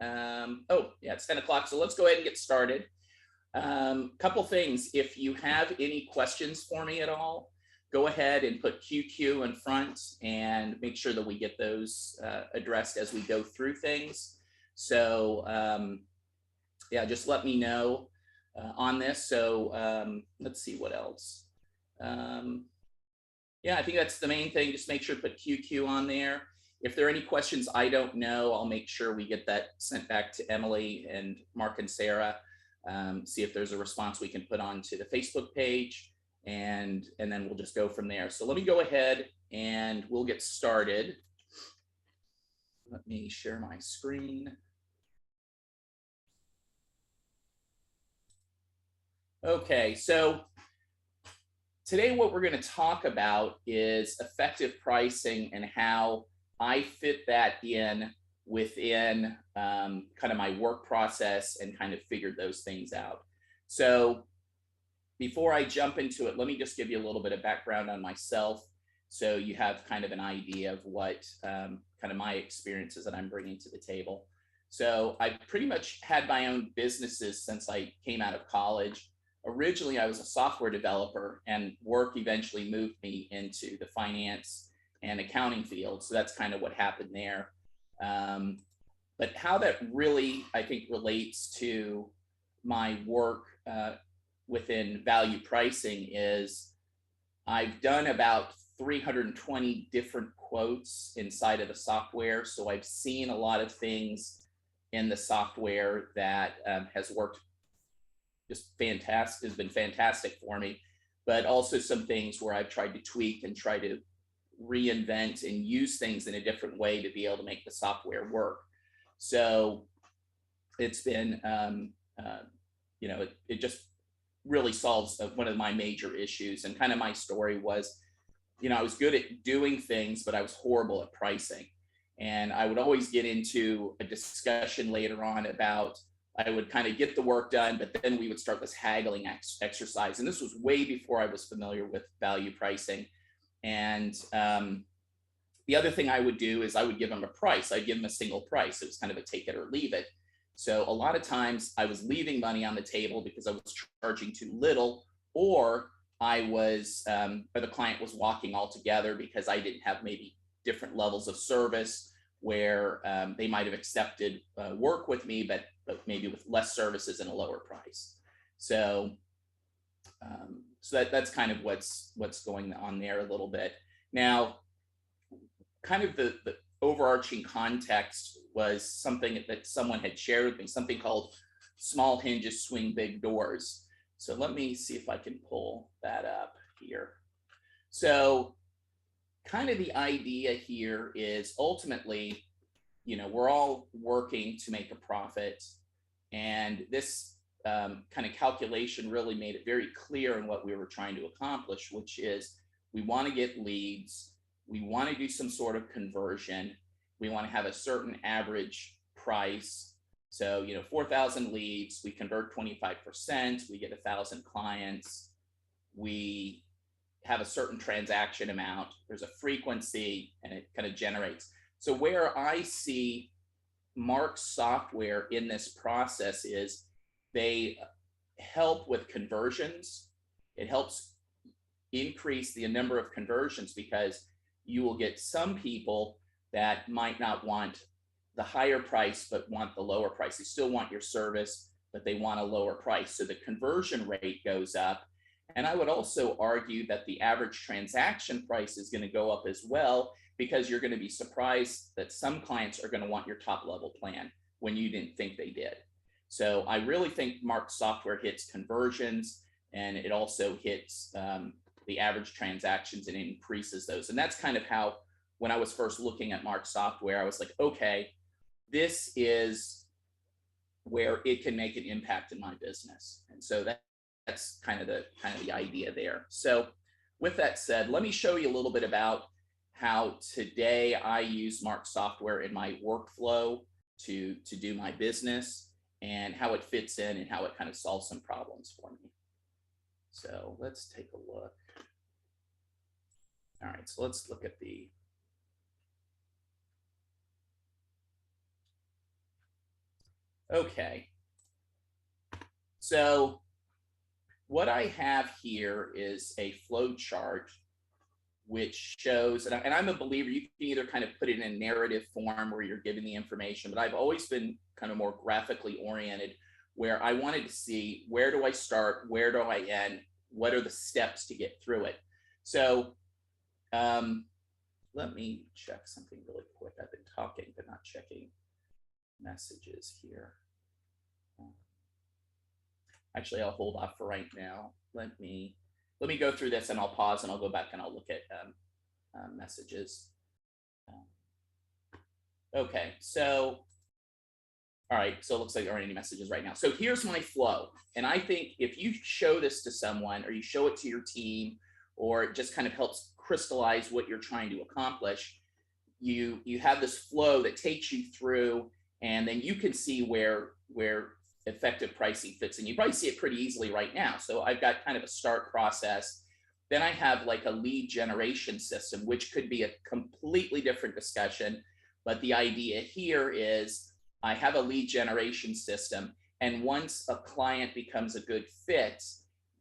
Oh, yeah, it's 10 o'clock. So let's go ahead and get started. Couple things. If you have any questions for me at all, go ahead and put QQ in front and make sure that we get those addressed as we go through things. So yeah, just let me know on this. So let's see what else. Yeah, I think that's the main thing. Just make sure to put QQ on there. If there are any questions I don't know, I'll make sure we get that sent back to Emily and Mark and Sarah. See if there's a response we can put onto the Facebook page, and then we'll just go from there. So let me go ahead and we'll get started. Let me share my screen. Okay, so today what we're going to talk about is effective pricing and how I fit that in within kind of my work process and kind of figured those things out. So before I jump into it, let me just give you a little bit of background on myself so you have kind of an idea of what kind of my experiences that I'm bringing to the table. So I've pretty much had my own businesses since I came out of college. Originally, I was a software developer, and work eventually moved me into the finance and accounting field. So that's kind of what happened there. But how that really, I think, relates to my work within value pricing is I've done about 320 different quotes inside of the software. So I've seen a lot of things in the software that has worked just fantastic, has been fantastic for me, but also some things where I've tried to tweak and try to reinvent and use things in a different way to be able to make the software work. So it's been, you know, it just really solves one of my major issues. And kind of my story was, you know, I was good at doing things, but I was horrible at pricing. And I would always get into a discussion later on about, I would kind of get the work done, but then we would start this haggling exercise. And this was way before I was familiar with value pricing. And the other thing I would do is I would give them a price. I'd give them a single price. It was kind of a take it or leave it. So a lot of times I was leaving money on the table because I was charging too little, or I was, or the client was walking altogether because I didn't have maybe different levels of service where they might have accepted work with me, but maybe with less services and a lower price. So, so that's kind of what's going on there a little bit. Now, kind of the overarching context was something that someone had shared with me, something called small hinges swing big doors. So let me see if I can pull that up here. So kind of the idea here is ultimately, you know, we're all working to make a profit. And this kind of calculation really made it very clear in what we were trying to accomplish, which is we want to get leads. We want to do some sort of conversion. We want to have a certain average price. So, you know, 4,000 leads, we convert 25%, we get 1,000 clients. We have a certain transaction amount, there's a frequency, and it kind of generates. So where I see Marx software in this process is they help with conversions. It helps increase the number of conversions because you will get some people that might not want the higher price but want the lower price. They still want your service, but they want a lower price. So the conversion rate goes up. And I would also argue that the average transaction price is going to go up as well, because you're going to be surprised that some clients are going to want your top level plan when you didn't think they did. So I really think Marx software hits conversions, and it also hits the average transactions and increases those. And that's kind of how, when I was first looking at Marx software, I was like, okay, this is where it can make an impact in my business. And so that's kind of the idea there. So with that said, let me show you a little bit about how today I use Marx software in my workflow to do my business, and how it fits in and how it kind of solves some problems for me. So let's take a look. All right, so let's look at Okay. So what I have here is a flow chart which shows, and I'm a believer, you can either kind of put it in a narrative form where you're giving the information, but I've always been kind of more graphically oriented, where I wanted to see, where do I start, where do I end, what are the steps to get through it. So let me check something really quick. I've been talking but not checking messages here. Actually, I'll hold off for right now. Let me go through this, and I'll pause, and I'll go back and I'll look at messages. Okay, so all right, so it looks like there aren't any messages right now. So here's my flow, and I think if you show this to someone, or you show it to your team, or it just kind of helps crystallize what you're trying to accomplish, you have this flow that takes you through, and then you can see where effective pricing fits in. You probably see it pretty easily right now. So I've got kind of a start process. Then I have like a lead generation system, which could be a completely different discussion. But the idea here is I have a lead generation system. And once a client becomes a good fit,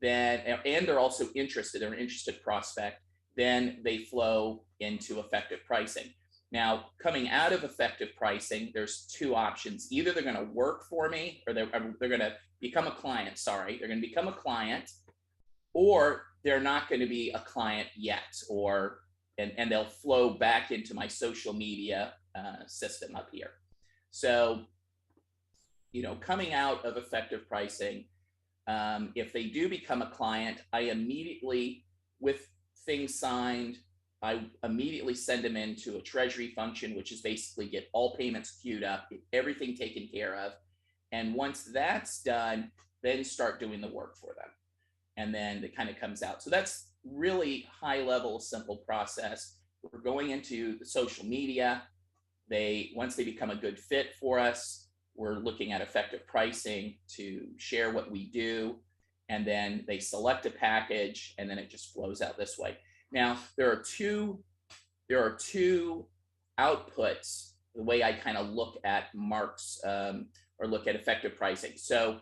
then, and they're also interested, they're an interested prospect, then they flow into effective pricing. Now, coming out of effective pricing, there's two options. Either they're going to work for me, or they're going to become a client. Sorry, they're going to become a client, or they're not going to be a client yet, and they'll flow back into my social media system up here. So, coming out of effective pricing, if they do become a client, I immediately, with things signed, I immediately send them into a treasury function, which is basically get all payments queued up, get everything taken care of. And once that's done, then start doing the work for them. And then it kind of comes out. So that's really high level, simple process. We're going into the social media. Once they become a good fit for us, we're looking at effective pricing to share what we do. And then they select a package, and then it just flows out this way. Now, there are two outputs, the way I kind of look at Marx or look at effective pricing. So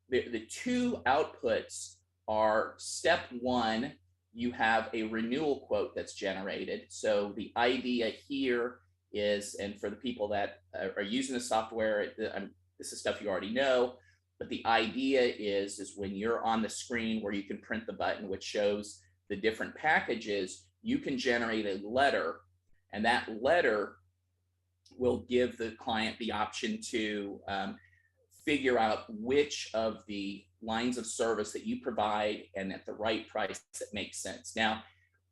the two outputs are, step one, you have a renewal quote that's generated. So the idea here is, and for the people that are using the software, this is stuff you already know, but the idea is when you're on the screen where you can print the button, which shows the different packages, you can generate a letter, and that letter will give the client the option to figure out which of the lines of service that you provide and at the right price that makes sense. Now,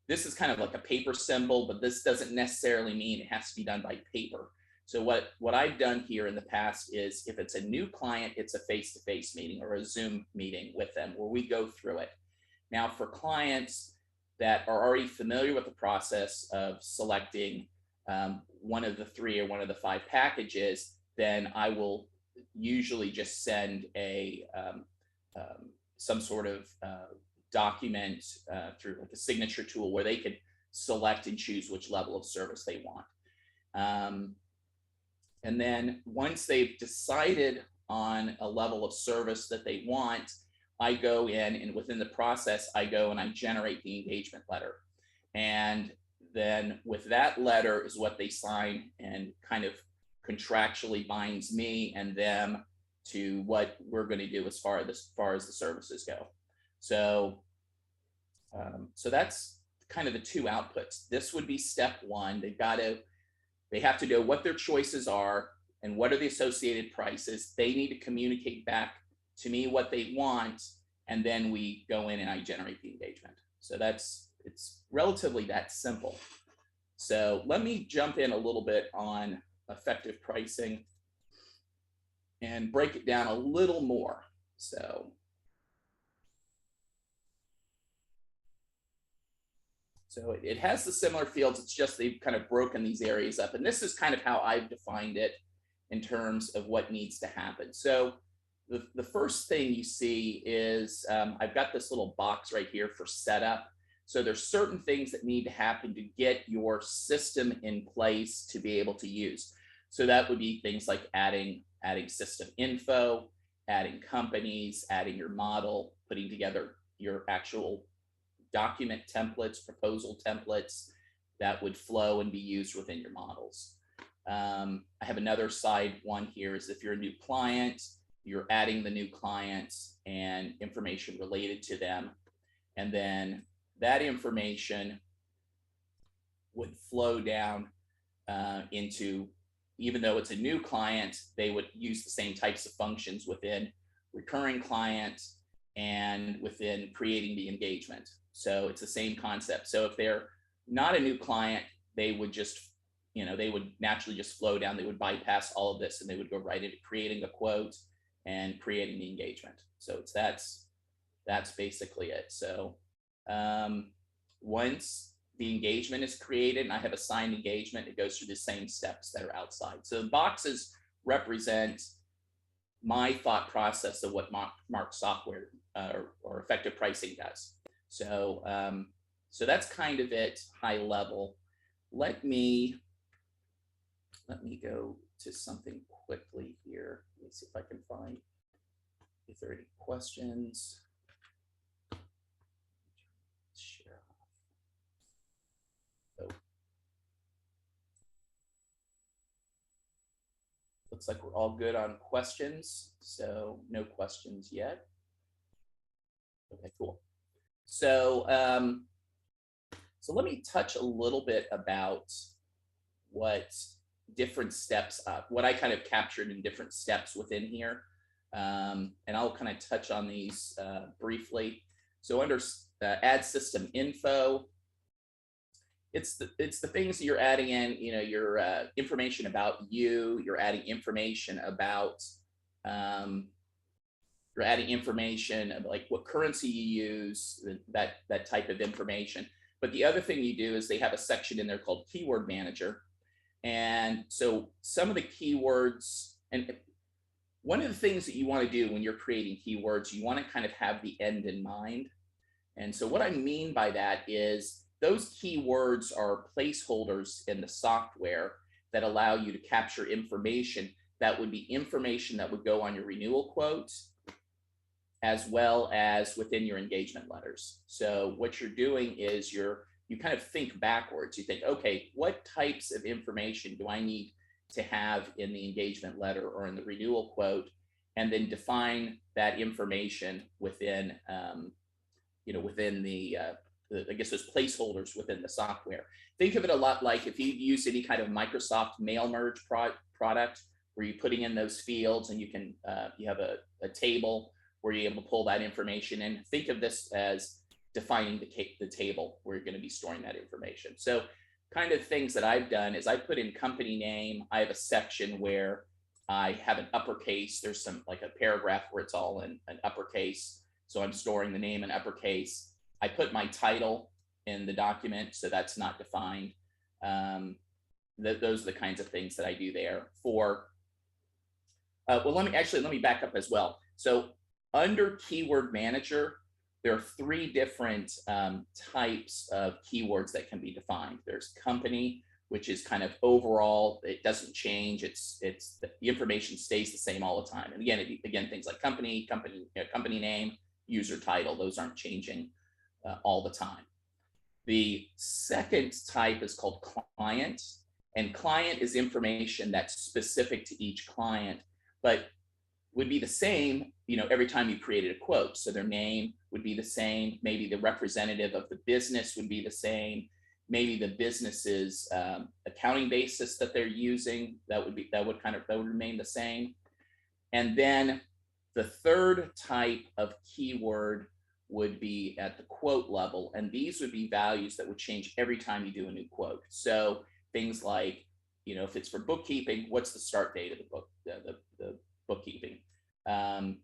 this is kind of like a paper symbol, but this doesn't necessarily mean it has to be done by paper. So what I've done here in the past is, if it's a new client, it's a face-to-face meeting or a Zoom meeting with them where we go through it. Now, for clients that are already familiar with the process of selecting one of the 3 or one of the 5 packages, then I will usually just send some sort of document through like a signature tool where they could select and choose which level of service they want. And then once they've decided on a level of service that they want, I go in, and within the process, I go and I generate the engagement letter. And then with that letter is what they sign, and kind of contractually binds me and them to what we're going to do as far as the services go. So, so that's kind of the two outputs. This would be step one. They have to know what their choices are and what are the associated prices. They need to communicate back to me what they want, and then we go in and I generate the engagement. So it's relatively that simple. So let me jump in a little bit on effective pricing and break it down a little more. So it has the similar fields, it's just they've kind of broken these areas up. And this is kind of how I've defined it in terms of what needs to happen. So the first thing you see is I've got this little box right here for setup. So there's certain things that need to happen to get your system in place to be able to use. So that would be things like adding adding system info, adding companies, adding your model, putting together your actual document templates, proposal templates that would flow and be used within your models. I have another side one here is if you're a new client, you're adding the new clients and information related to them. And then that information would flow down into, even though it's a new client, they would use the same types of functions within recurring clients and within creating the engagement. So it's the same concept. So if they're not a new client, they would just, they would naturally just flow down. They would bypass all of this and they would go right into creating a quote and creating the engagement. So that's basically it. So once the engagement is created and I have assigned engagement, it goes through the same steps that are outside. So the boxes represent my thought process of what Marx software or effective pricing does. So so that's kind of it, high level. Let me go to something quickly here. Let me see if I can find if there are any questions. Share. Oh. Looks like we're all good on questions. So no questions yet. Okay, cool. So so let me touch a little bit about what different steps, what I kind of captured in different steps within here. And I'll kind of touch on these briefly. So under add system info, it's the things that you're adding in, your information about you, you're adding information about, you're adding information of like what currency you use, that type of information. But the other thing you do is they have a section in there called Keyword Manager. And so some of the keywords, and one of the things that you want to do when you're creating keywords, you want to kind of have the end in mind. And so what I mean by that is those keywords are placeholders in the software that allow you to capture information that would be information that would go on your renewal quote, as well as within your engagement letters. So what you're doing is you kind of think backwards. You think, okay, what types of information do I need to have in the engagement letter or in the renewal quote, and then define that information within, within the I guess those placeholders within the software. Think of it a lot like if you use any kind of Microsoft mail merge product where you're putting in those fields and you can, you have a table where you're able to pull that information in. Think of this as defining the table where you're going to be storing that information. So kind of things that I've done is I put in company name. I have a section where I have an uppercase. There's some like a paragraph where it's all in an uppercase. So I'm storing the name in uppercase. I put my title in the document, so that's not defined. Those are the kinds of things that I do there for. Well, let me back up as well. So under Keyword Manager, there are 3 different types of keywords that can be defined. There's company, which is kind of overall, it doesn't change. The information stays the same all the time. And again, things like company name, user title, those aren't changing all the time. The second type is called client, and client is information that's specific to each client, but would be the same, every time you created a quote. So their name would be the same. Maybe the representative of the business would be the same. Maybe the business's accounting basis that they're using, that would remain the same. And then the third type of keyword would be at the quote level, and these would be values that would change every time you do a new quote. So things like, if it's for bookkeeping, what's the start date of the book, the bookkeeping,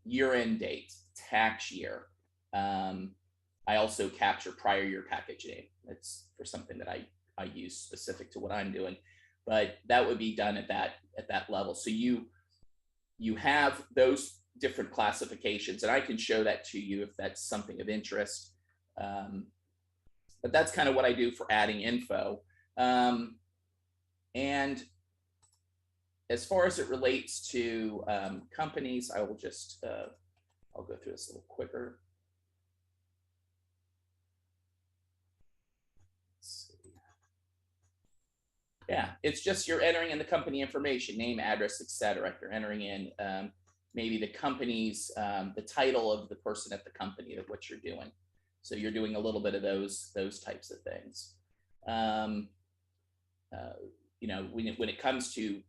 year-end date, tax year. I also capture prior year package name. That's for something that I use specific to what I'm doing, but that would be done at that level. So you have those different classifications, and I can show that to you if that's something of interest. But that's kind of what I do for adding info. And as far as it relates to companies, I will just, I'll go through this a little quicker. Let's see. Yeah, it's just you're entering in the company information, name, address, etc. You're entering in maybe the company's, the title of the person at the company of what you're doing. So you're doing a little bit of those types of things. You know, when it comes to,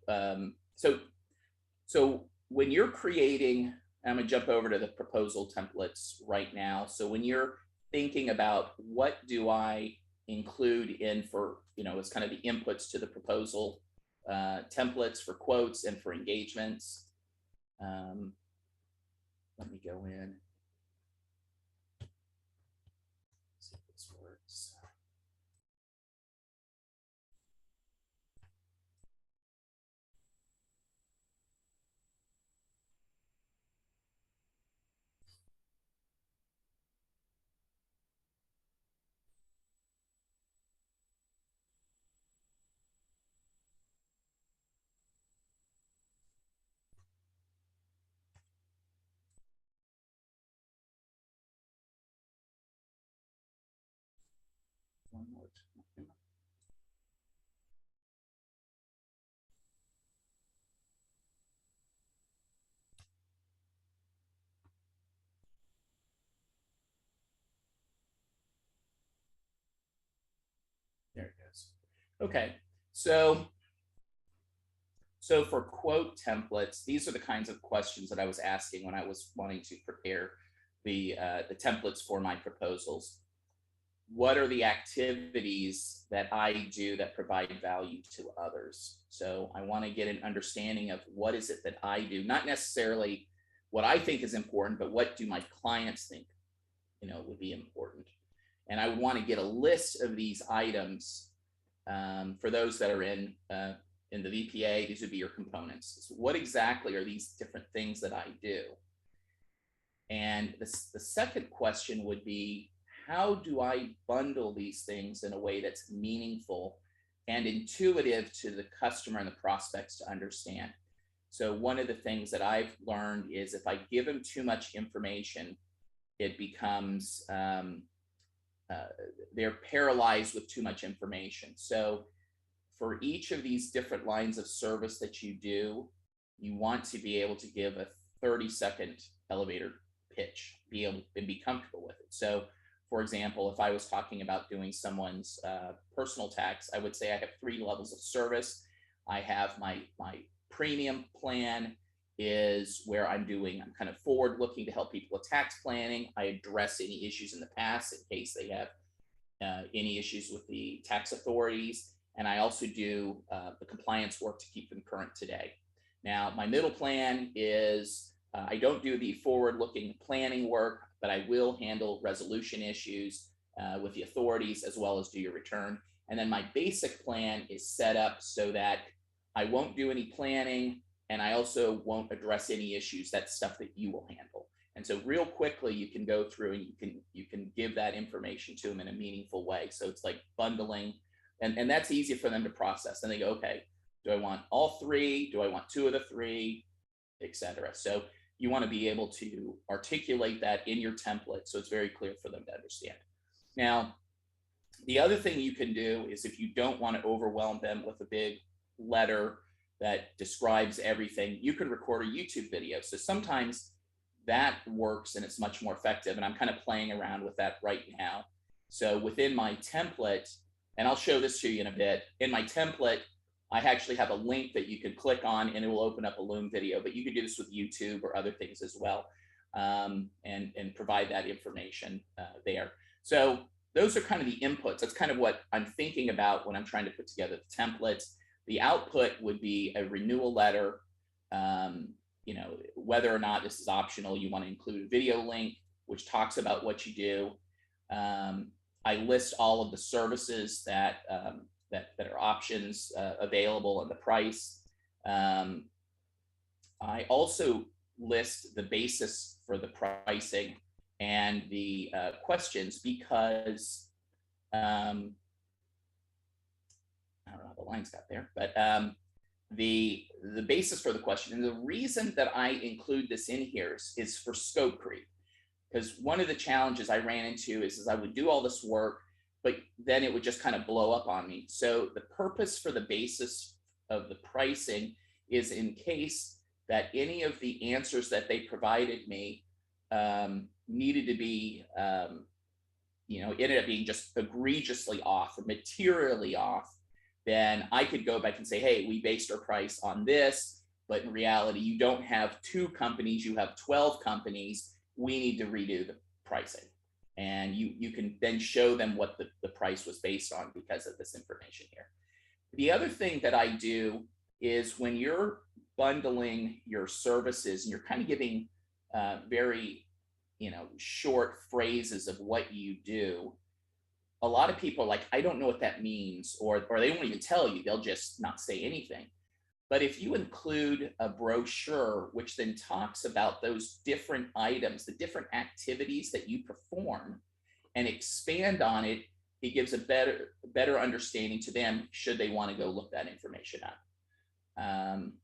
so when you're creating, I'm gonna jump over to the proposal templates right now. So when you're thinking about what do I include in for, you know, it's kind of the inputs to the proposal templates for quotes and for engagements. Let me go in. See if this works. One more time. There it goes. Okay, so for quote templates, these are the kinds of questions that I was asking when I was wanting to prepare the templates for my proposals. What are the activities that I do that provide value to others? So I want to get an understanding of what is it that I do, not necessarily what I think is important, but what do my clients think, you know, would be important. And I want to get a list of these items for those that are in the VPA. These would be your components. So what exactly are these different things that I do? And the second question would be, how do I bundle these things in a way that's meaningful and intuitive to the customer and the prospects to understand? So one of the things that I've learned is if I give them too much information, it becomes, they're paralyzed with too much information. So for each of these different lines of service that you do, you want to be able to give a 30-second elevator pitch, be able and be comfortable with it. So for example, if I was talking about doing someone's personal tax, I would say I have 3 levels of service. I have my premium plan is where I'm kind of forward looking to help people with tax planning. I address any issues in the past in case they have any issues with the tax authorities. And I also do the compliance work to keep them current today. Now, my middle plan is I don't do the forward-looking planning work, but I will handle resolution issues with the authorities as well as do your return. And then my basic plan is set up so that I won't do any planning and I also won't address any issues. That's stuff that you will handle. And so real quickly, you can go through and you can give that information to them in a meaningful way. So it's like bundling, and that's easy for them to process. And they go, okay, do I want all 3? Do I want 2 of the 3, etc. So you want to be able to articulate that in your template so it's very clear for them to understand. Now, the other thing you can do is if you don't want to overwhelm them with a big letter that describes everything, you can record a YouTube video. So sometimes that works and it's much more effective. And I'm kind of playing around with that right now. So within my template, and I'll show this to you in a bit, in my template, I actually have a link that you can click on and it will open up a Loom video, but you can do this with YouTube or other things as well, and provide that information there. So those are kind of the inputs. That's kind of what I'm thinking about when I'm trying to put together the templates. The output would be a renewal letter. You know, whether or not this is optional, you want to include a video link, which talks about what you do. I list all of the services that are options available and the price. I also list the basis for the pricing and the questions because I don't know how the lines got there, but the basis for the question, and the reason that I include this in here is for scope creep. Because one of the challenges I ran into is I would do all this work, but then it would just kind of blow up on me. So the purpose for the basis of the pricing is in case that any of the answers that they provided me needed to be, ended up being just egregiously off or materially off, then I could go back and say, hey, we based our price on this, but in reality, you don't have 2 companies, you have 12 companies. We need to redo the pricing. And you can then show them what the price was based on because of this information here. The other thing that I do is when you're bundling your services and you're kind of giving very short phrases of what you do, a lot of people are like, I don't know what that means, or they won't even tell you, they'll just not say anything. But if you include a brochure, which then talks about those different items, the different activities that you perform, and expand on it, it gives a better understanding to them should they want to go look that information up.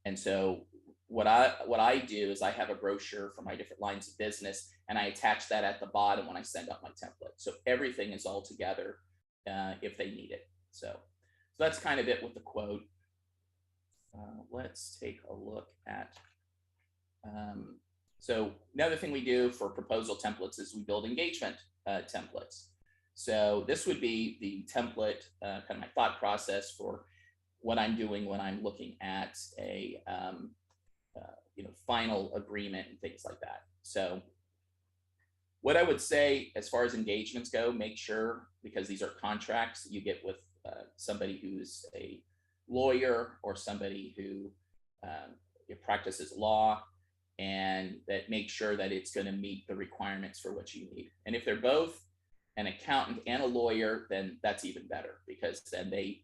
And so what I do is I have a brochure for my different lines of business, and I attach that at the bottom when I send out my template. So everything is all together if they need it. So that's kind of it with the quote. Let's take a look at, so another thing we do for proposal templates is we build engagement templates. So this would be the template, kind of my thought process for what I'm doing when I'm looking at a final agreement and things like that. So what I would say as far as engagements go, make sure, because these are contracts that you get with somebody who's a lawyer or somebody who practices law, and that make sure that it's going to meet the requirements for what you need. And if they're both an accountant and a lawyer, then that's even better, because then they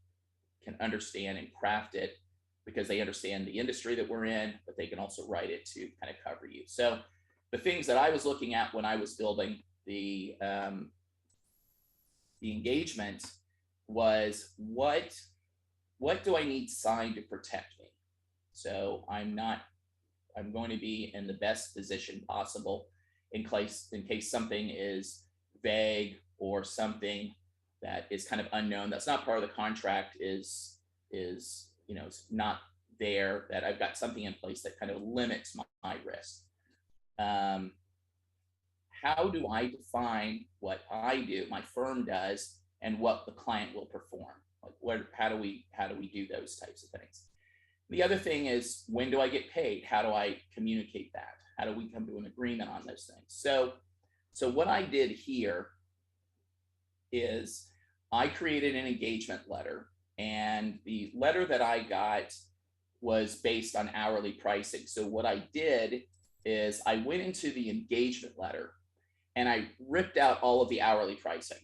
can understand and craft it because they understand the industry that we're in, but they can also write it to kind of cover you. So the things that I was looking at when I was building the engagement was what do I need signed to protect me? So I'm going to be in the best position possible in case something is vague or something that is kind of unknown, that's not part of the contract, is not there, that I've got something in place that kind of limits my risk. How do I define what I do, my firm does, and what the client will perform? Like how do we do those types of things? The other thing is, when do I get paid? How do I communicate that? How do we come to an agreement on those things? So what I did here is I created an engagement letter, and the letter that I got was based on hourly pricing. So what I did is I went into the engagement letter and I ripped out all of the hourly pricing.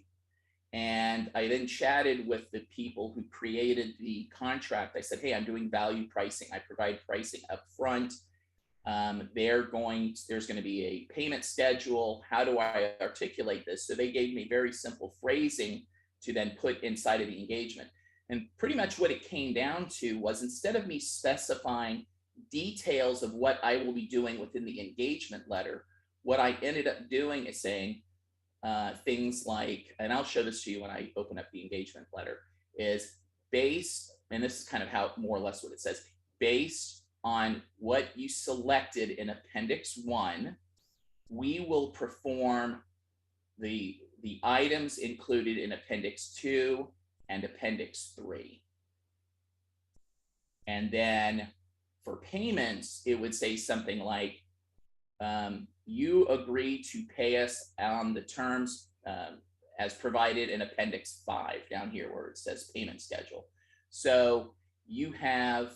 And I then chatted with the people who created the contract. I said, hey, I'm doing value pricing. I provide pricing up front. There's going to be a payment schedule. How do I articulate this? So they gave me very simple phrasing to then put inside of the engagement. And pretty much what it came down to was, instead of me specifying details of what I will be doing within the engagement letter, what I ended up doing is saying things like, and I'll show this to you when I open up the engagement letter, is based, and this is kind of how more or less what it says, based on what you selected in Appendix 1, we will perform the items included in Appendix 2 and Appendix 3. And then for payments, it would say something like, you agree to pay us on the terms as provided in Appendix 5, down here where it says payment schedule. So you have,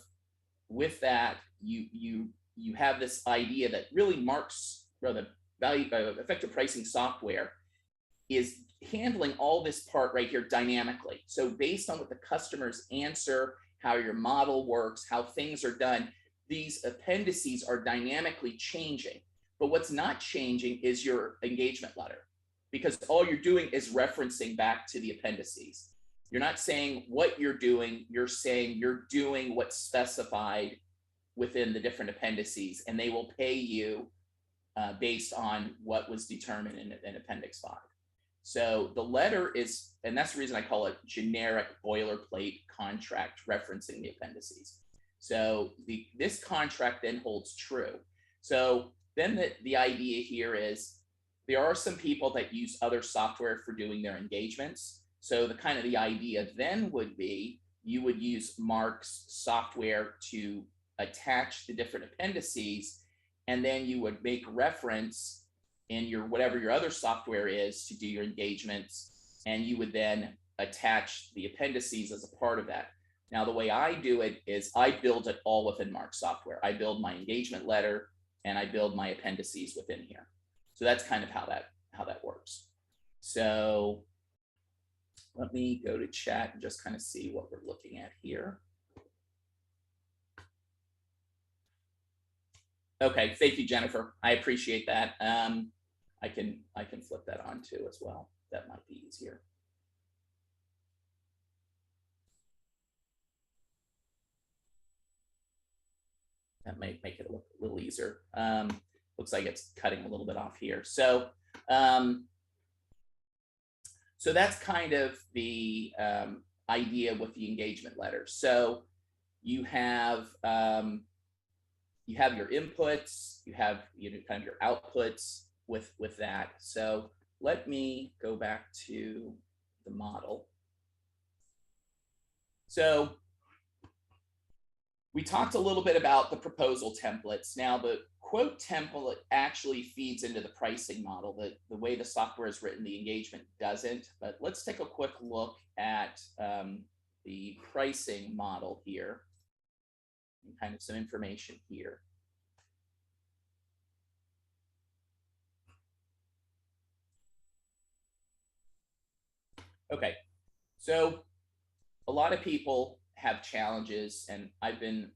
with that, you have this idea that really Marx, or the value effective pricing software, is handling all this part right here dynamically. So based on what the customers answer, how your model works, how things are done, these appendices are dynamically changing. But what's not changing is your engagement letter, because all you're doing is referencing back to the appendices. You're not saying what you're doing, you're saying you're doing what's specified within the different appendices, and they will pay you based on what was determined in Appendix 5. So the letter is, and that's the reason I call it generic boilerplate contract referencing the appendices. So this contract then holds true. So then the idea here is there are some people that use other software for doing their engagements. So the idea then would be you would use Marx software to attach the different appendices, and then you would make reference in your whatever your other software is to do your engagements, and you would then attach the appendices as a part of that. Now, the way I do it is I build it all within Marx software. I build my engagement letter and I build my appendices within here. So that's kind of how that works. So let me go to chat and just kind of see what we're looking at here. Okay, thank you, Jennifer. I appreciate that. I can flip that on too as well. That might be easier. That might make it a little easier. Looks like it's cutting a little bit off here. So, so that's kind of the idea with the engagement letter. So you have your inputs, you have kind of your outputs with that. So let me go back to the model. So we talked a little bit about the proposal templates. Now the quote template actually feeds into the pricing model. The way the software is written, the engagement doesn't. But let's take a quick look at the pricing model here. And kind of some information here. Okay, so a lot of people have challenges, and I've been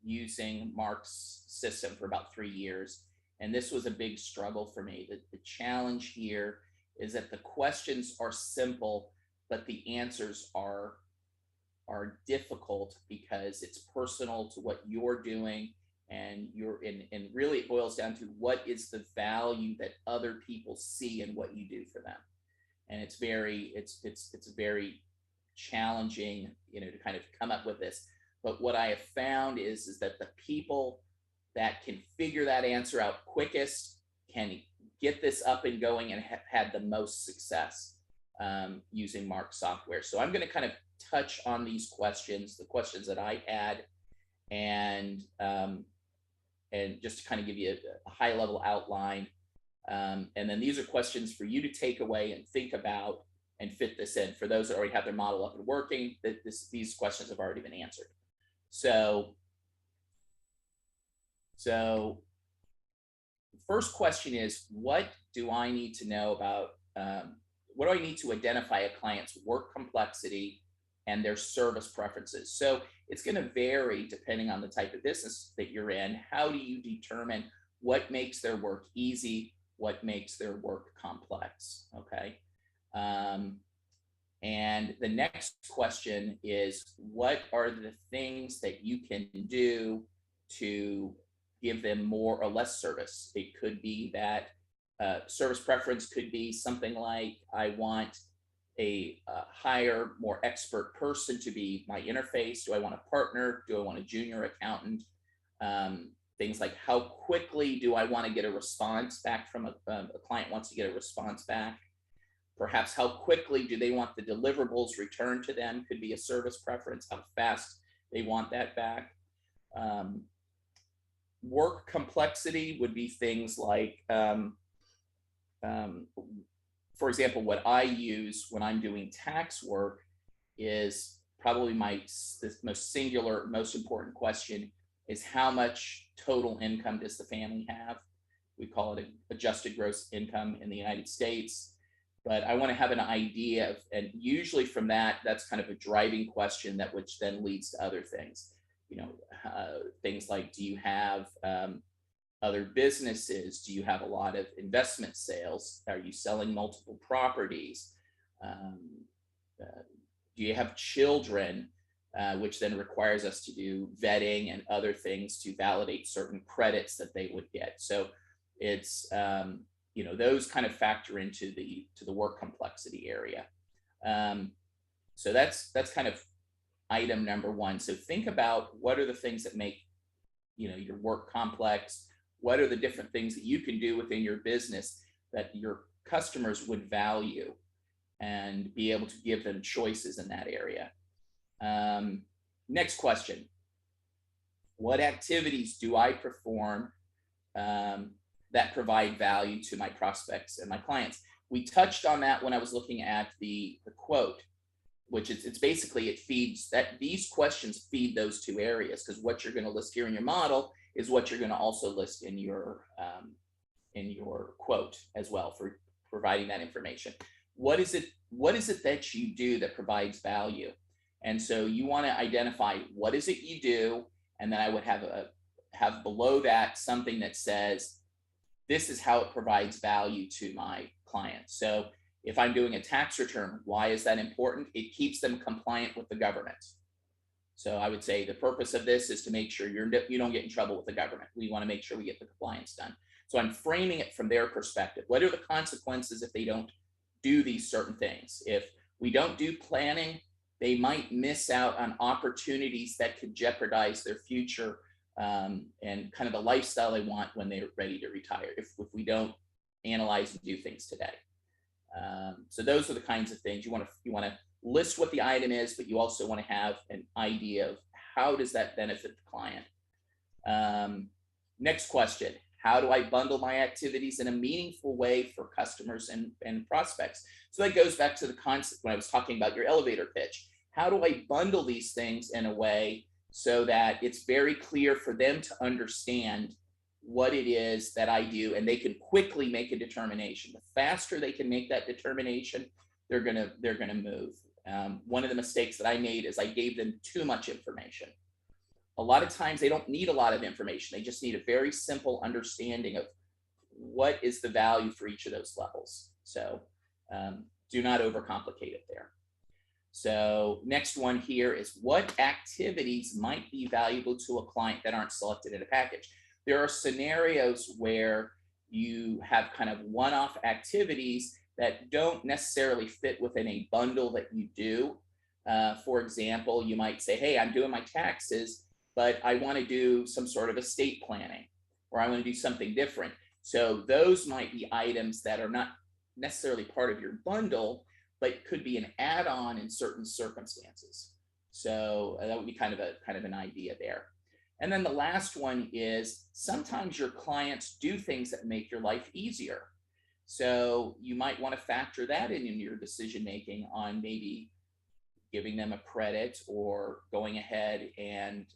using Mark's system for about 3 years, and this was a big struggle for me. The challenge here is that the questions are simple, but the answers are difficult because it's personal to what you're doing, and and really it boils down to what is the value that other people see in what you do for them. And it's very challenging, to kind of come up with this. But what I have found is that the people that can figure that answer out quickest can get this up and going and have had the most success using Marx software. So I'm going to kind of touch on these questions, the questions that I had, and just to kind of give you a high level outline. And then these are questions for you to take away and think about and fit this in. For those that already have their model up and working, these questions have already been answered. So the first question is, what do I need to know about, what do I need to identify a client's work complexity and their service preferences? So it's going to vary depending on the type of business that you're in. How do you determine what makes their work easy? What makes their work complex? Okay. And the next question is, what are the things that you can do to give them more or less service? It could be that service preference could be something like, I want a higher, more expert person to be my interface. Do I want a partner? Do I want a junior accountant? Things like, how quickly do I want to get a response back from a client wants to get a response back? Perhaps how quickly do they want the deliverables returned to them? Could be a service preference, how fast they want that back. Work complexity would be things like, for example, what I use when I'm doing tax work is probably the most singular, most important question is, how much total income does the family have? We call it adjusted gross income in the United States. But I want to have an idea of, and usually from that, that's kind of a driving question that which then leads to other things. Things like, do you have other businesses? Do you have a lot of investment sales? Are you selling multiple properties? Do you have children? Which then requires us to do vetting and other things to validate certain credits that they would get. So it's, those kind of factor into the work complexity area. So that's kind of item number one. So think about what are the things that make, your work complex. What are the different things that you can do within your business that your customers would value, and be able to give them choices in that area. Next question. What activities do I perform that provide value to my prospects and my clients? We touched on that when I was looking at the quote, which is, it's basically, it feeds that, these questions feed those two areas, because what you're going to list here in your model is what you're going to also list in your quote as well, for providing that information. What is it that you do that provides value? And so you want to identify what is it you do, and then I would have below that something that says, this is how it provides value to my clients. So if I'm doing a tax return, why is that important? It keeps them compliant with the government. So I would say the purpose of this is to make sure you don't get in trouble with the government. We want to make sure we get the compliance done. So I'm framing it from their perspective. What are the consequences if they don't do these certain things? If we don't do planning, they might miss out on opportunities that could jeopardize their future and kind of the lifestyle they want when they're ready to retire, if we don't analyze and do things today. So those are the kinds of things you want to list what the item is, but you also want to have an idea of how does that benefit the client. Next question. How do I bundle my activities in a meaningful way for customers and prospects? So that goes back to the concept when I was talking about your elevator pitch. How do I bundle these things in a way so that it's very clear for them to understand what it is that I do, and they can quickly make a determination? The faster they can make that determination, they're gonna move. One of the mistakes that I made is I gave them too much information. A lot of times they don't need a lot of information. They just need a very simple understanding of what is the value for each of those levels. So do not overcomplicate it there. So next one here is, what activities might be valuable to a client that aren't selected in a package? There are scenarios where you have kind of one-off activities that don't necessarily fit within a bundle that you do. For example, you might say, hey, I'm doing my taxes, but I want to do some sort of estate planning, or I want to do something different. So those might be items that are not necessarily part of your bundle, but could be an add-on in certain circumstances. So that would be kind of an idea there. And then the last one is, sometimes your clients do things that make your life easier. So you might want to factor that in your decision making on maybe giving them a credit, or going ahead and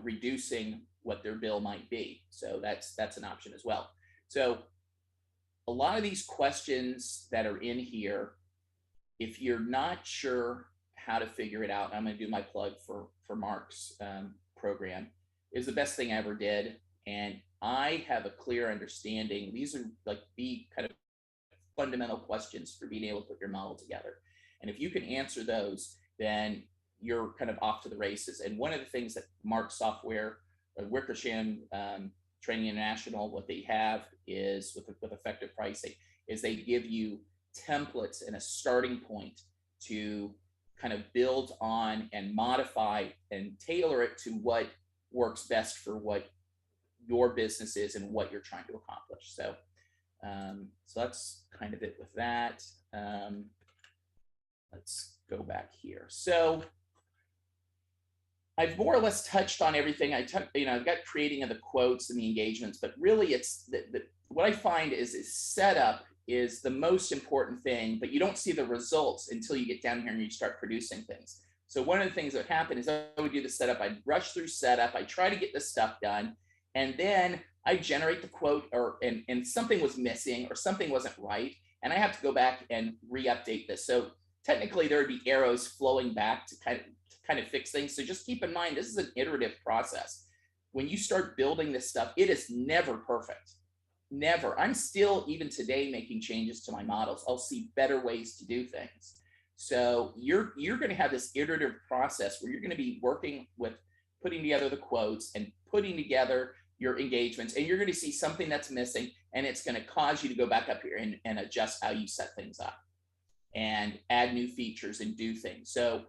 reducing what their bill might be. So that's an option as well. So a lot of these questions that are in here, if you're not sure how to figure it out, I'm going to do my plug for Marx program, is the best thing I ever did. And I have a clear understanding. These are like the kind of fundamental questions for being able to put your model together. And if you can answer those, then you're kind of off to the races. And one of the things that Marx software, Wickersham Training International, what they have is with effective pricing, is they give you templates and a starting point to kind of build on and modify and tailor it to what works best for what your business is and what you're trying to accomplish. So, so that's kind of it with that. Let's go back here. So I've more or less touched on everything. I've got creating of the quotes and the engagements, but really it's what I find is setup is the most important thing, but you don't see the results until you get down here and you start producing things. So one of the things that happened is I would do the setup, I'd rush through setup, I try to get this stuff done, and then I generate the quote, and something was missing or something wasn't right, and I have to go back and re-update this. So technically there would be arrows flowing back to kind of fix things. So just keep in mind, this is an iterative process. When you start building this stuff, it is never perfect. Never. I'm still, even today, making changes to my models. I'll see better ways to do things. So you're going to have this iterative process where you're going to be working with putting together the quotes and putting together your engagements, and you're going to see something that's missing, and it's going to cause you to go back up here and adjust how you set things up and add new features and do things. So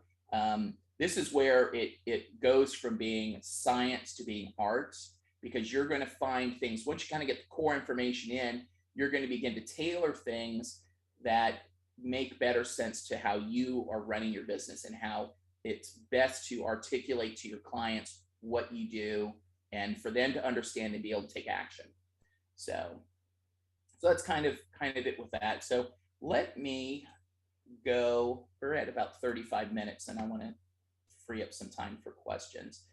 this is where it goes from being science to being art, because you're going to find things, once you kind of get the core information in, you're going to begin to tailor things that make better sense to how you are running your business and how it's best to articulate to your clients what you do and for them to understand and be able to take action. So that's kind of it with that. So let me go, we're at about 35 minutes and I want to free up some time for questions.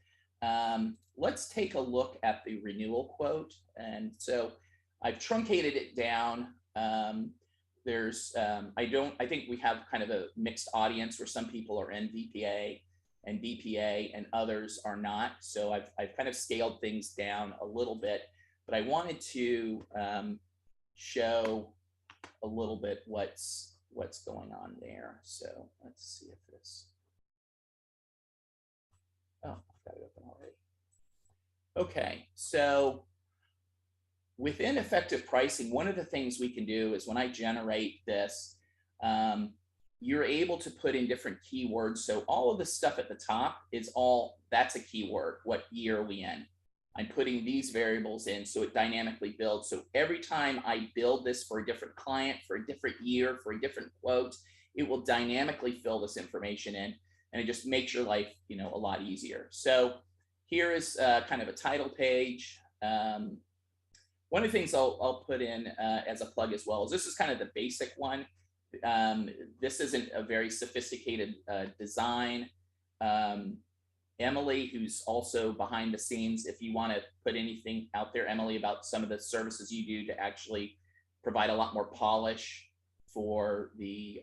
Let's take a look at the renewal quote. And so I've truncated it down. I think we have kind of a mixed audience where some people are in VPA and BPA and others are not. So I've kind of scaled things down a little bit, but I wanted to show a little bit what's going on there. So let's see if this, oh, I've got it open already. Okay, so within effective pricing, one of the things we can do is when I generate this, you're able to put in different keywords. So all of the stuff at the top is that's a keyword. What year are we in? I'm putting these variables in so it dynamically builds. So every time I build this for a different client, for a different year, for a different quote, it will dynamically fill this information in, and it just makes your life, a lot easier. So here is kind of a title page. One of the things I'll put in as a plug as well is this is kind of the basic one. This isn't a very sophisticated design. Emily, who's also behind the scenes, if you want to put anything out there, Emily, about some of the services you do to actually provide a lot more polish for the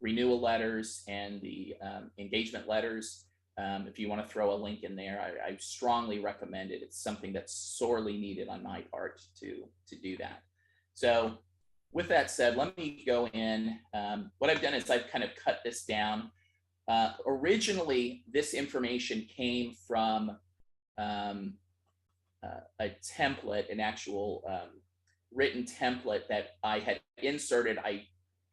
renewal letters and the engagement letters, if you want to throw a link in there, I strongly recommend it. It's something that's sorely needed on my part to do that. So with that said, let me go in. What I've done is I've kind of cut this down. Originally, this information came from a template, an actual written template that I had inserted. I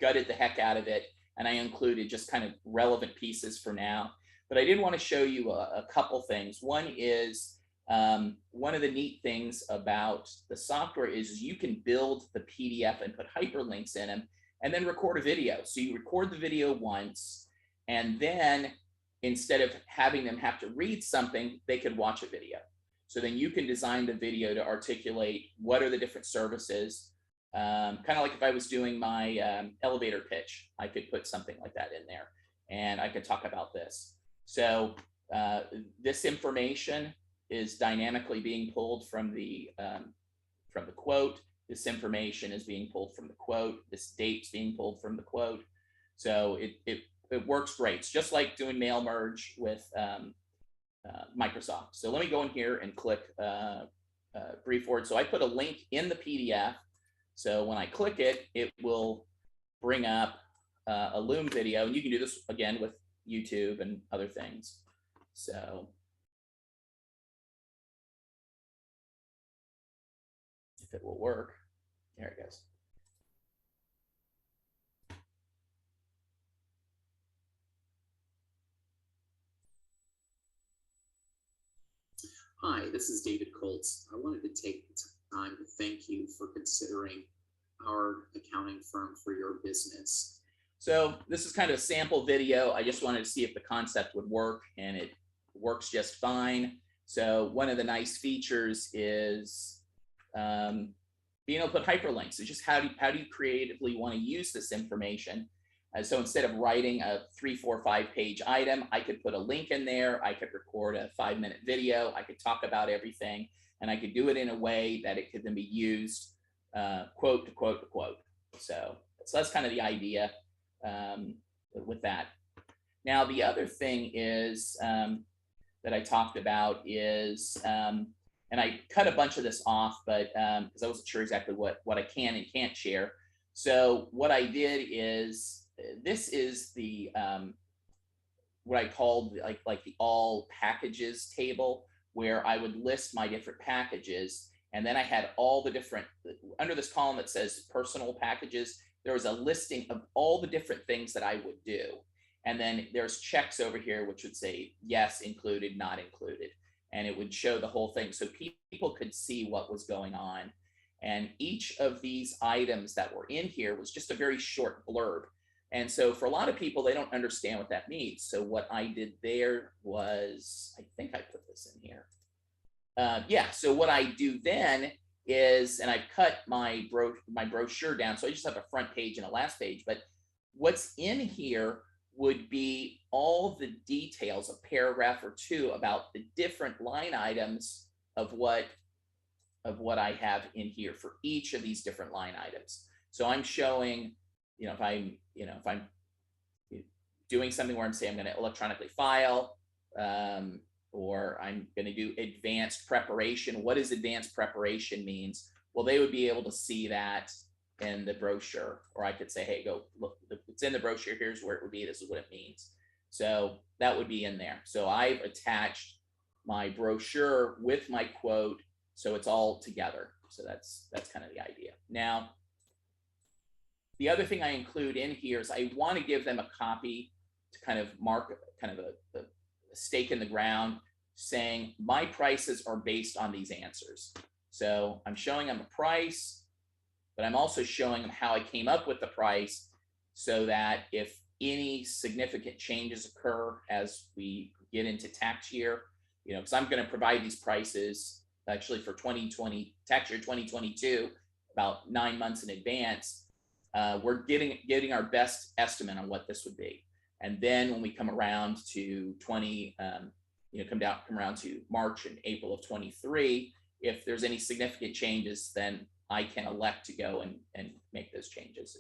gutted the heck out of it, and I included just kind of relevant pieces for now. But I did want to show you a couple things. One is one of the neat things about the software is you can build the PDF and put hyperlinks in them and then record a video. So you record the video once, and then instead of having them have to read something, they could watch a video. So then you can design the video to articulate what are the different services. Kind of like if I was doing my elevator pitch, I could put something like that in there and I could talk about this. So this information is dynamically being pulled from the quote. This information is being pulled from the quote. This date's being pulled from the quote. So it works great. It's just like doing mail merge with Microsoft. So let me go in here and click brief forward. So I put a link in the PDF. So when I click it, it will bring up a Loom video, and you can do this again with YouTube and other things. So if it will work, there it goes. Hi, this is David Kolts. I wanted to take the time to thank you for considering our accounting firm for your business. So this is kind of a sample video. I just wanted to see if the concept would work, and it works just fine. So one of the nice features is being able to put hyperlinks. It's just how do you creatively want to use this information. So instead of writing a 3, 4, 5 page item, I could put a link in there. I could record a 5-minute video. I could talk about everything, and I could do it in a way that it could then be used quote to quote to quote. So that's kind of the idea with that. Now, the other thing is that I talked about is, and I cut a bunch of this off, but because I wasn't sure exactly what I can and can't share. So what I did is this is the what I called like the all packages table, where I would list my different packages, and then I had all the different, under this column that says personal packages, there was a listing of all the different things that I would do. And then there's checks over here, which would say yes, included, not included. And it would show the whole thing so people could see what was going on. And each of these items that were in here was just a very short blurb. And so for a lot of people, they don't understand what that means. So what I did there was, I think I put this in here. Yeah, so what I do then is, and I've cut my brochure down, so I just have a front page and a last page, but what's in here would be all the details, a paragraph or two about the different line items of what I have in here for each of these different line items. So I'm showing, if I'm doing something where I'm saying I'm going to electronically file, or I'm going to do advanced preparation. What does advanced preparation means? Well, they would be able to see that in the brochure, or I could say, hey, go look, it's in the brochure. Here's where it would be. This is what it means. So that would be in there. So I've attached my brochure with my quote, so it's all together. So that's kind of the idea. Now, the other thing I include in here is I want to give them a copy to kind of mark kind of a stake in the ground, saying my prices are based on these answers. So I'm showing them a price, but I'm also showing them how I came up with the price, so that if any significant changes occur as we get into tax year, because I'm going to provide these prices actually for 2020, tax year 2022, about 9 months in advance. We're getting our best estimate on what this would be. And then when we come around to come around to March and April of 23, if there's any significant changes, then I can elect to go and make those changes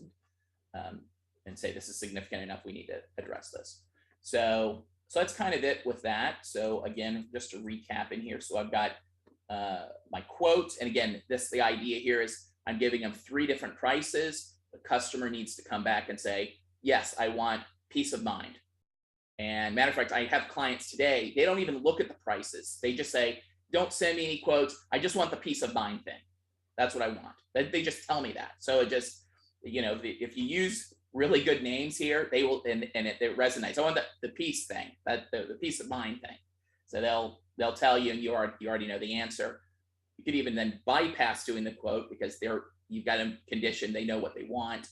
and say this is significant enough, we need to address this. So that's kind of it with that. So again, just to recap in here, so I've got my quotes, and again, the idea here is I'm giving them 3 different prices. The customer needs to come back and say, yes, I want peace of mind. And matter of fact, I have clients today, they don't even look at the prices. They just say, don't send me any quotes. I just want the peace of mind thing. That's what I want. They just tell me that. So it just, if you use really good names here, they will, and it resonates. I want the peace thing, the peace of mind thing. So they'll tell you, and you already know the answer. You could even then bypass doing the quote because you've got them conditioned. They know what they want.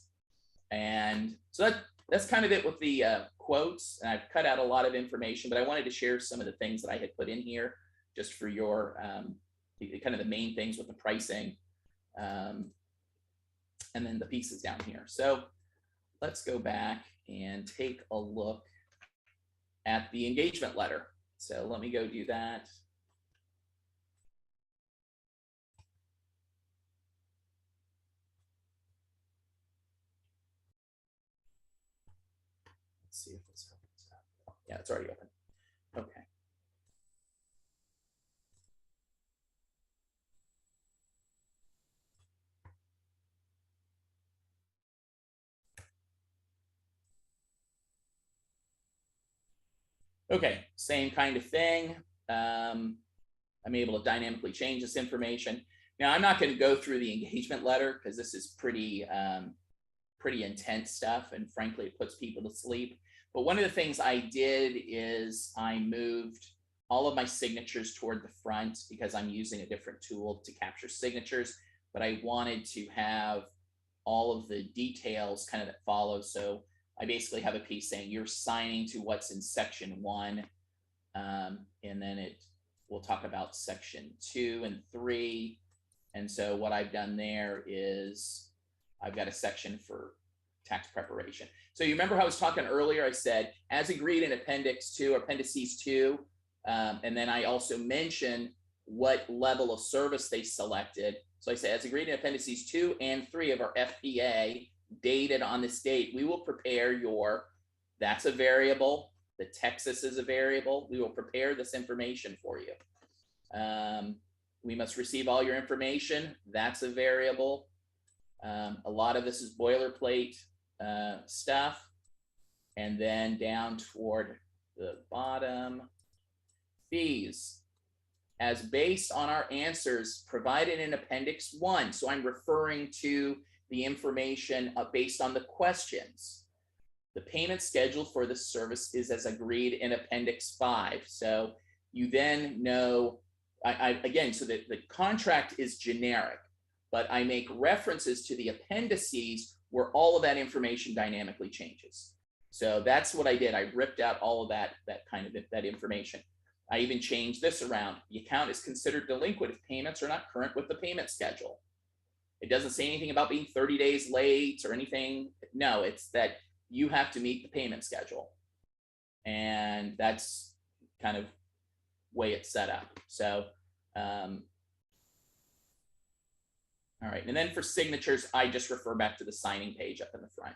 And so that's kind of it with the quotes. And I've cut out a lot of information, but I wanted to share some of the things that I had put in here just for your kind of the main things with the pricing, and then the pieces down here. So let's go back and take a look at the engagement letter. So let me go do that. Let's see if this opens up. Yeah, it's already open. Okay. Okay, same kind of thing. I'm able to dynamically change this information. Now, I'm not going to go through the engagement letter because this is pretty intense stuff, and frankly, it puts people to sleep. But one of the things I did is I moved all of my signatures toward the front because I'm using a different tool to capture signatures, but I wanted to have all of the details kind of that follow. So I basically have a piece saying you're signing to what's in section 1, and then we'll talk about section 2 and 3. And so what I've done there is I've got a section for tax preparation. So you remember how I was talking earlier, I said, as agreed in Appendix 2, or Appendices 2, and then I also mentioned what level of service they selected. So I say, as agreed in Appendices 2 and 3 of our FPA, dated on this date, we will prepare that's a variable. The Texas is a variable. We will prepare this information for you. We must receive all your information. That's a variable. A lot of this is boilerplate stuff. and then down toward the bottom, fees, as based on our answers provided in Appendix 1. So I'm referring to the information based on the questions. The payment schedule for the service is as agreed in Appendix 5. So you then know, again, so that the contract is generic, but I make references to the appendices where all of that information dynamically changes. So that's what I did. I ripped out all of that information. I even changed this around. The account is considered delinquent if payments are not current with the payment schedule. It doesn't say anything about being 30 days late or anything. No, it's that you have to meet the payment schedule. And that's kind of way it's set up. So, all right. And then for signatures, I just refer back to the signing page up in the front.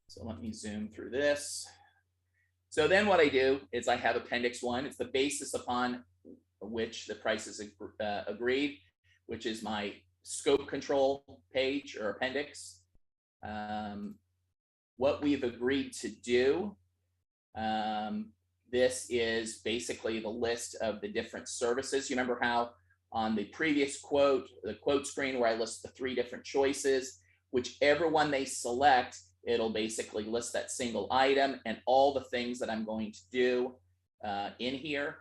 So let me zoom through this. So then what I do is I have Appendix 1. It's the basis upon which the price is agreed, which is my scope control page or appendix. What we've agreed to do. This is basically the list of the different services. You remember how on the previous quote, the quote screen where I list the 3 different choices, whichever one they select, it'll basically list that single item and all the things that I'm going to do in here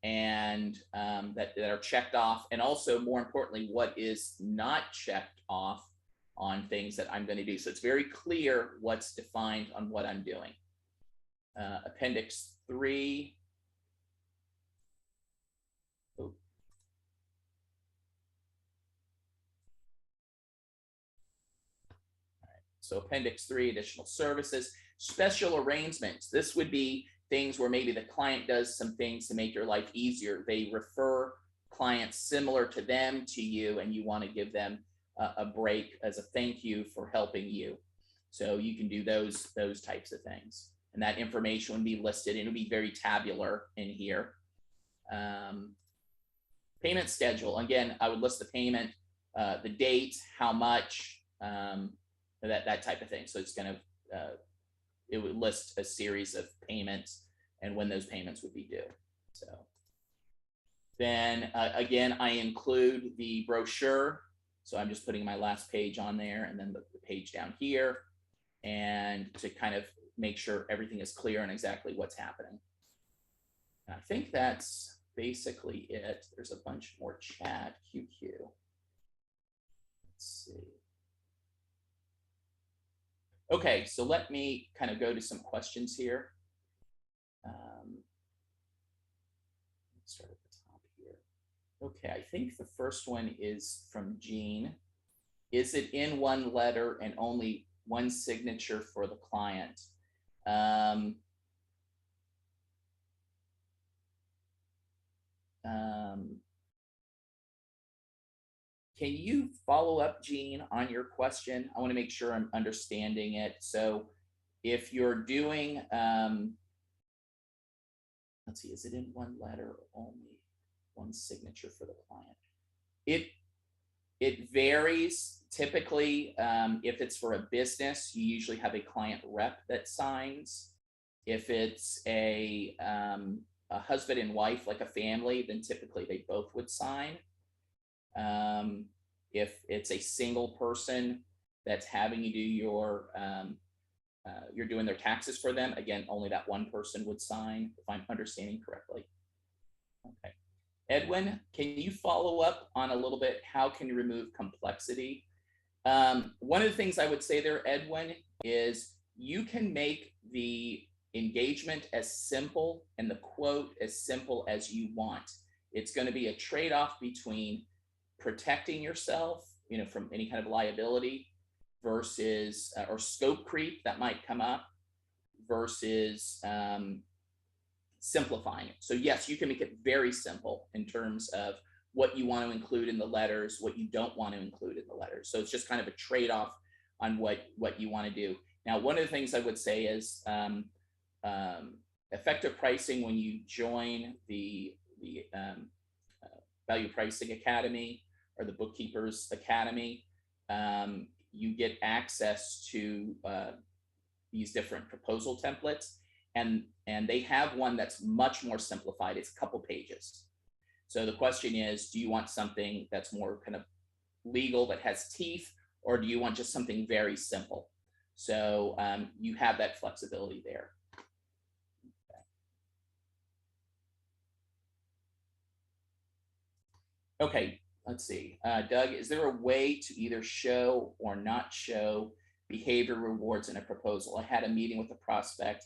and that are checked off. And also, more importantly, what is not checked off on things that I'm going to do. So it's very clear what's defined on what I'm doing. Appendix 3. Oh. So Appendix 3, additional services, special arrangements. This would be things where maybe the client does some things to make your life easier. They refer clients similar to them to you, and you want to give them a break as a thank you for helping you. So you can do those types of things. And that information would be listed, and it'll be very tabular in here. Payment schedule. Again, I would list the payment, the date, how much, that type of thing. So it's going to, it would list a series of payments and when those payments would be due. So then again, I include the brochure. So I'm just putting my last page on there and then the page down here, and to kind of make sure everything is clear on exactly what's happening. And I think that's basically it. There's a bunch more chat, QQ. Let's see. Okay, so let me kind of go to some questions here. Let's start at the top here. Okay, I think the first one is from Jean. Is it in one letter and only one signature for the client? Can you follow up, Jean, on your question? I want to make sure I'm understanding it. So if you're doing, let's see, is it in one letter or only one signature for the client? It varies. Typically, if it's for a business, you usually have a client rep that signs. If it's a husband and wife, like a family, then typically they both would sign. If it's a single person that's having you do you're doing their taxes for them, again, only that one person would sign, if I'm understanding correctly. Okay. Edwin, can you follow up on a little bit, how can you remove complexity? One of the things I would say there, Edwin, is you can make the engagement as simple and the quote as simple as you want. It's going to be a trade-off between protecting yourself, from any kind of liability versus, or scope creep that might come up, versus simplifying it. So yes, you can make it very simple in terms of what you want to include in the letters, what you don't want to include in the letters. So it's just kind of a trade-off on what you want to do. Now, one of the things I would say is effective pricing. When you join the Value Pricing Academy or the Bookkeepers Academy, you get access to these different proposal templates, and they have one that's much more simplified. It's a couple pages. So the question is, do you want something that's more kind of legal that has teeth, or do you want just something very simple? So you have that flexibility there. Okay, let's see. Doug, is there a way to either show or not show behavior rewards in a proposal? I had a meeting with a prospect,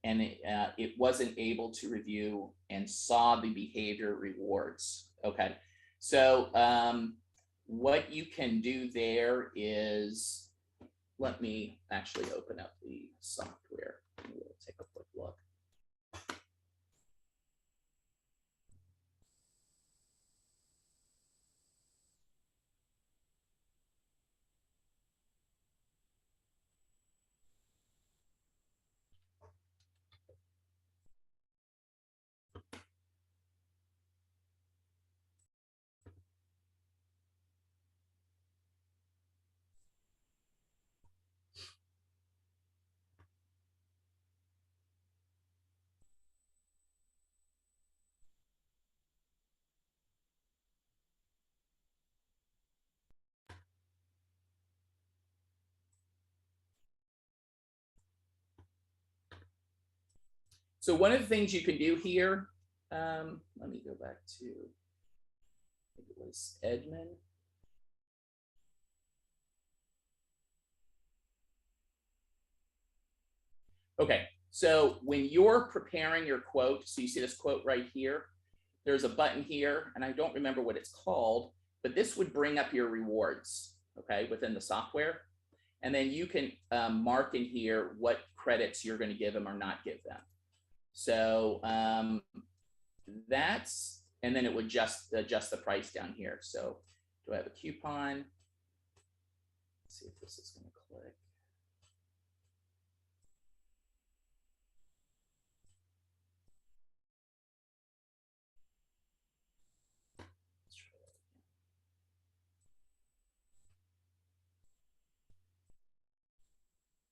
and it wasn't able to review and saw the behavior rewards. Okay, so what you can do there is, let me actually open up the software. We'll take a quick look. So one of the things you can do here, let me go back to, I think it was Edmund. Okay, so when you're preparing your quote, so you see this quote right here, there's a button here, and I don't remember what it's called, but this would bring up your rewards, okay, within the software. And then you can mark in here what credits you're going to give them or not give them. So that's, and then it would just adjust the price down here. So do I have a coupon? Let's see if this is going to click.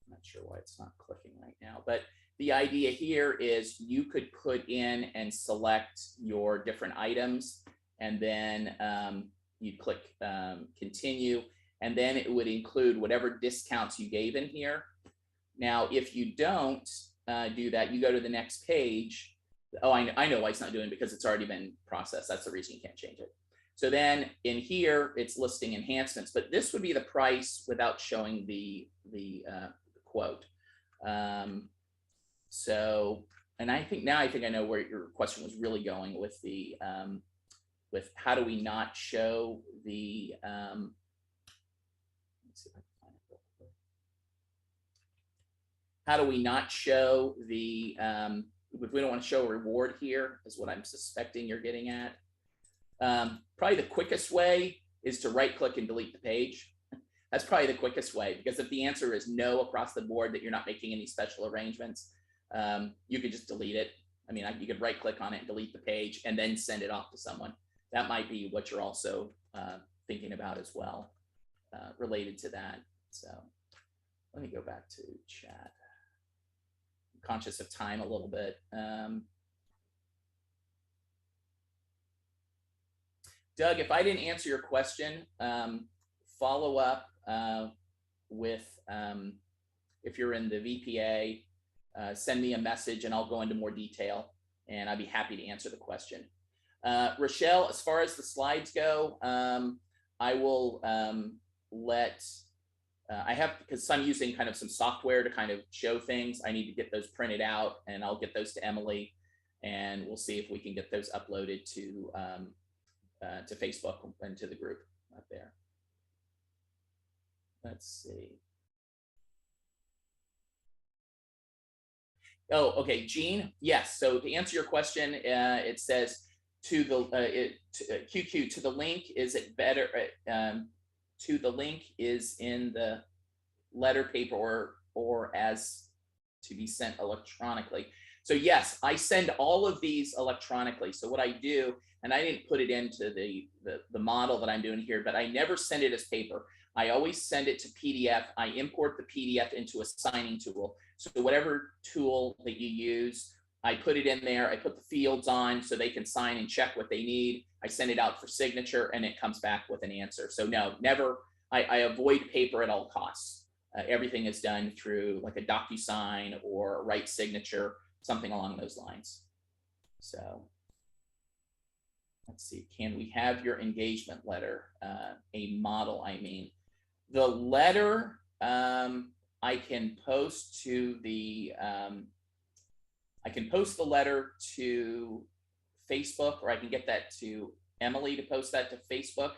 I'm not sure why it's not clicking right now, but the idea here is you could put in and select your different items, and then you click continue, and then it would include whatever discounts you gave in here. Now, if you don't do that, you go to the next page. Oh, I know why it's not doing it, because it's already been processed. That's the reason you can't change it. So then in here, it's listing enhancements, but this would be the price without showing the quote. So, and I think I know where your question was really going with the with how do we not show the let's see if I can find it real quick. How do we not show the if we don't want to show a reward here, is what I'm suspecting you're getting at. Probably the quickest way is to right click and delete the page. That's probably the quickest way, because if the answer is no across the board, that you're not making any special arrangements, you could just delete it. I mean, you could right click on it and delete the page and then send it off to someone. That might be what you're also thinking about as well, related to that. So let me go back to chat. I'm conscious of time a little bit. Doug, if I didn't answer your question, follow up with, if you're in the VPA, send me a message and I'll go into more detail, and I'd be happy to answer the question. Rochelle, as far as the slides go, I will I have, because I'm using kind of some software to kind of show things, I need to get those printed out, and I'll get those to Emily, and we'll see if we can get those uploaded to Facebook and to the group up there. Let's see. Oh, okay, Gene. Yes. So to answer your question, it says to the QQ, to the link, is it better? To the link is in the letter paper or as to be sent electronically. So yes, I send all of these electronically. So what I do, and I didn't put it into the model that I'm doing here, but I never send it as paper. I always send it to PDF. I import the PDF into a signing tool. So whatever tool that you use, I put it in there. I put the fields on so they can sign and check what they need. I send it out for signature and it comes back with an answer. So no, never, I avoid paper at all costs. Everything is done through like a DocuSign or Right Signature, something along those lines. So let's see, can we have your engagement letter, a model, I mean. The letter, I can post to the, I can post the letter to Facebook, or I can get that to Emily to post that to Facebook.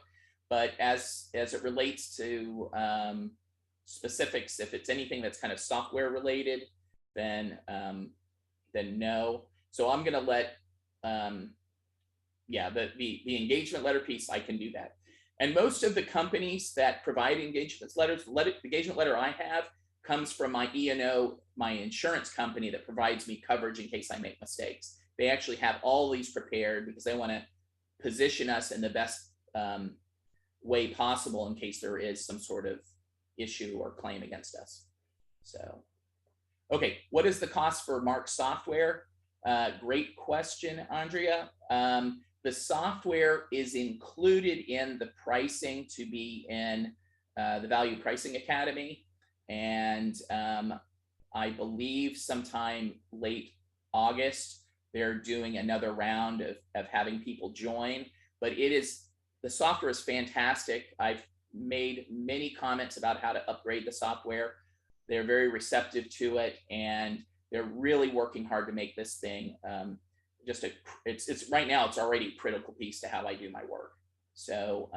But as it relates to specifics, if it's anything that's kind of software related, then no. So I'm going to let, yeah, the engagement letter piece, I can do that. And most of the companies that provide engagement letters, the engagement letter I have comes from my E&O, my insurance company that provides me coverage in case I make mistakes. They actually have all these prepared because they want to position us in the best way possible in case there is some sort of issue or claim against us. So, okay, what is the cost for Marx software? Great question, Andrea. The software is included in the pricing to be in the Value Pricing Academy. And I believe sometime late August, they're doing another round of having people join. But it is, the software is fantastic. I've made many comments about how to upgrade the software. They're very receptive to it, and they're really working hard to make this thing just it's right now, it's already a critical piece to how I do my work. So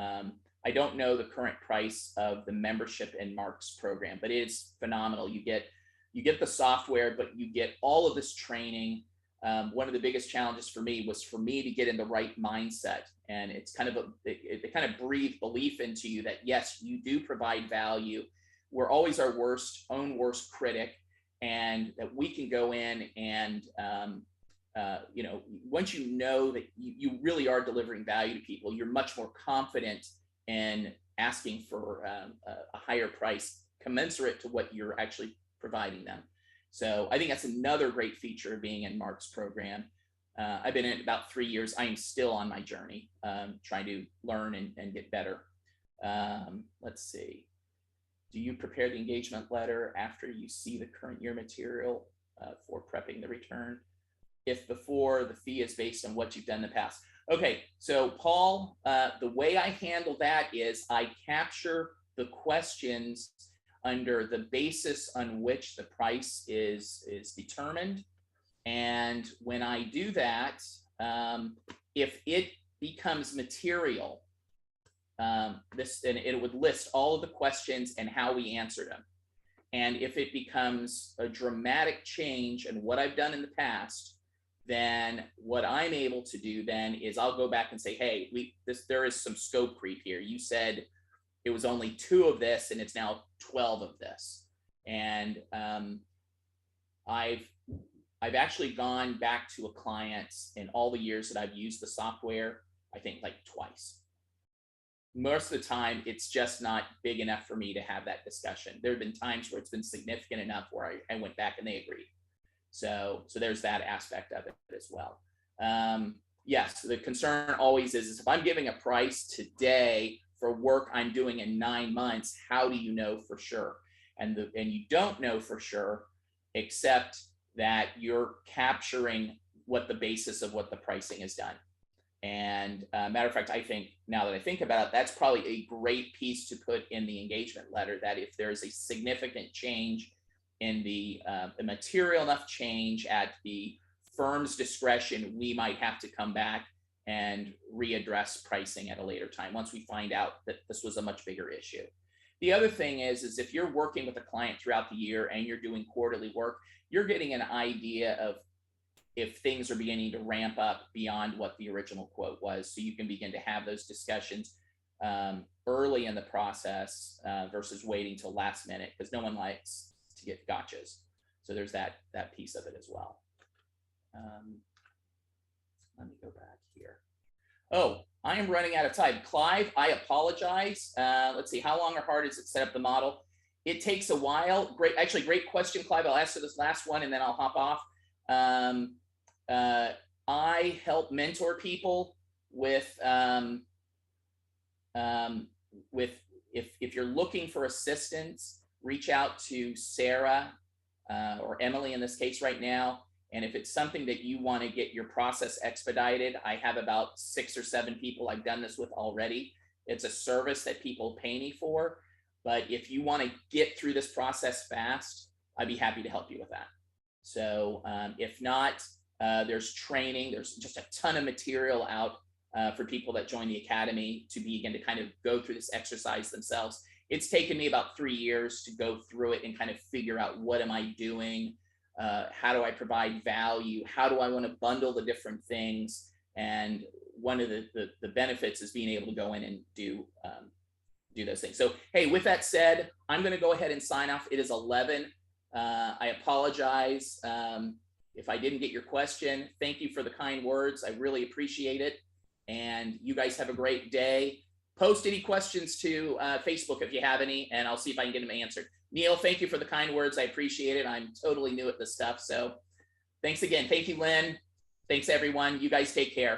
I don't know the current price of the membership in Marx program, but it's phenomenal. You get the software, but you get all of this training. One of the biggest challenges for me was for me to get in the right mindset. And it's kind of it kind of breathe belief into you that yes, you do provide value. We're always our own worst critic, and that we can go in and you know, once you know that you really are delivering value to people, you're much more confident in asking for a higher price commensurate to what you're actually providing them. So I think that's another great feature of being in Mark's program. I've been in it about 3 years. I am still on my journey, trying to learn and get better. Let's see. Do you prepare the engagement letter after you see the current year material for prepping the return? If before, the fee is based on what you've done in the past. Okay, so Paul, the way I handle that is I capture the questions under the basis on which the price is determined. And when I do that, if it becomes material, and it would list all of the questions and how we answered them. And if it becomes a dramatic change in what I've done in the past, then what I'm able to do then is I'll go back and say, hey, there is some scope creep here. You said it was only 2 of this and it's now 12 of this. And I've actually gone back to a client in all the years that I've used the software, I think like twice. Most of the time, it's just not big enough for me to have that discussion. There have been times where it's been significant enough where I went back and they agreed. So there's that aspect of it as well. Yes, the concern always is if I'm giving a price today for work I'm doing in 9 months, how do you know for sure? And you don't know for sure, except that you're capturing what the basis of what the pricing is done. And matter of fact, I think now that I think about it, that's probably a great piece to put in the engagement letter, that if there's a significant change in the material enough change at the firm's discretion, we might have to come back and readdress pricing at a later time once we find out that this was a much bigger issue. The other thing is if you're working with a client throughout the year and you're doing quarterly work, you're getting an idea of if things are beginning to ramp up beyond what the original quote was. So you can begin to have those discussions early in the process versus waiting till last minute, because no one likes to get gotchas. So there's that piece of it as well. Let me go back here. Oh, I am running out of time. Clive, I apologize. Let's see, how long or hard is it to set up the model? It takes a while. Great question, Clive. I'll answer this last one and then I'll hop off. I help mentor people with if you're looking for assistance, reach out to Sarah or Emily in this case right now. And if it's something that you want to get your process expedited, I have about 6 or 7 people I've done this with already. It's a service that people pay me for. But if you want to get through this process fast, I'd be happy to help you with that. So if not, there's training. There's just a ton of material out for people that join the academy to begin to kind of go through this exercise themselves. It's taken me about 3 years to go through it and kind of figure out what am I doing? How do I provide value? How do I want to bundle the different things? And one of the benefits is being able to go in and do those things. So, hey, with that said, I'm going to go ahead and sign off. It is 11. I apologize if I didn't get your question. Thank you for the kind words. I really appreciate it. And you guys have a great day. Post any questions to Facebook if you have any, and I'll see if I can get them answered. Neil, thank you for the kind words. I appreciate it. I'm totally new at this stuff. So thanks again. Thank you, Lynn. Thanks, everyone. You guys take care.